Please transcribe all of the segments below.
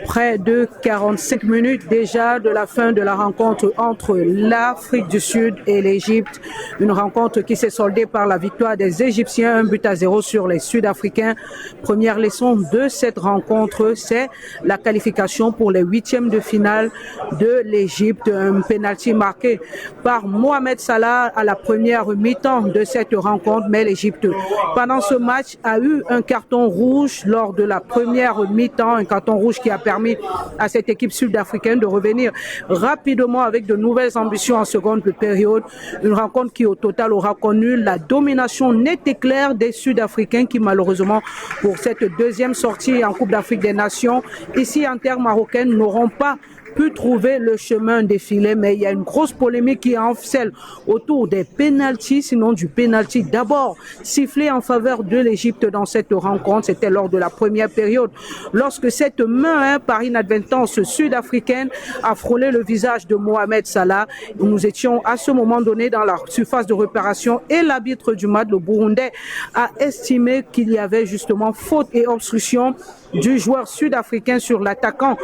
Près de 45 minutes déjà de la fin de la rencontre entre l'Afrique du Sud et l'Égypte. Une rencontre qui s'est soldée par la victoire des Égyptiens, 1-0 sur les Sud-Africains. Première leçon de cette rencontre, c'est la qualification pour les huitièmes de finale de l'Égypte. Un pénalty marqué par Mohamed Salah à la première mi-temps de cette rencontre, mais l'Égypte, pendant ce match, a eu un carton rouge lors de la première mi-temps, un carton rouge qui a permis à cette équipe sud-africaine de revenir rapidement avec de nouvelles ambitions en seconde période. Une rencontre qui au total aura connu la domination nette et claire des Sud-Africains qui malheureusement pour cette deuxième sortie en Coupe d'Afrique des Nations, ici en terre marocaine, n'auront pas pu trouver le chemin défilé, mais il y a une grosse polémique qui enficelle autour des pénaltys, sinon du pénalty d'abord sifflé en faveur de l'Égypte dans cette rencontre. C'était lors de la première période, lorsque cette main par inadvertance sud-africaine a frôlé le visage de Mohamed Salah. Nous étions à ce moment donné dans la surface de réparation et l'arbitre du match, le Burundais, a estimé qu'il y avait justement faute et obstruction du joueur sud-africain sur l'attaquant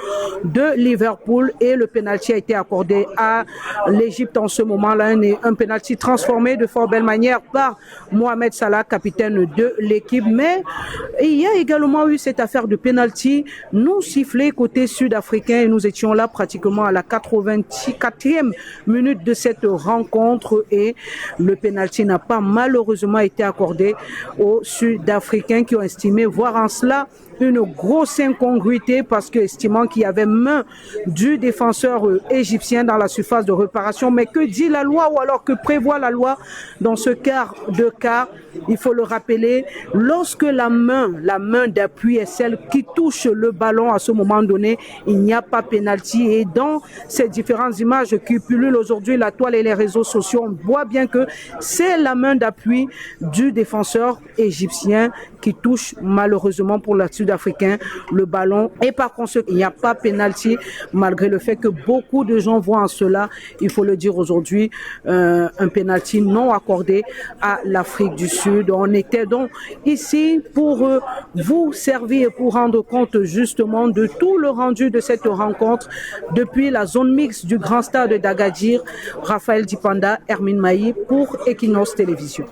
de Liverpool et le pénalty a été accordé à l'Égypte en ce moment-là. Un pénalty transformé de fort belle manière par Mohamed Salah, capitaine de l'équipe. Mais il y a également eu cette affaire de pénalty non sifflé côté sud-africain et nous étions là pratiquement à la 84e minute de cette rencontre et le pénalty n'a pas malheureusement été accordé aux Sud-Africains qui ont estimé voir en cela une grosse incongruité parce que estimant qu'il y avait main du défenseur égyptien dans la surface de réparation. Mais que dit la loi ou alors que prévoit la loi dans ce cas? Il faut le rappeler, lorsque la main d'appui est celle qui touche le ballon à ce moment donné, il n'y a pas pénalty. Et dans ces différentes images qui pullulent aujourd'hui la toile et les réseaux sociaux, on voit bien que c'est la main d'appui du défenseur égyptien qui touche malheureusement pour la Sud-Africain le ballon et par conséquent il n'y a pas pénalty malgré le fait que beaucoup de gens voient en cela, il faut le dire aujourd'hui, un pénalty non accordé à l'Afrique du Sud. On était donc ici pour vous servir et pour rendre compte justement de tout le rendu de cette rencontre depuis la zone mixte du grand stade d'Agadir. Raphaël Dipanda, Hermine Maï pour Equinox Télévision.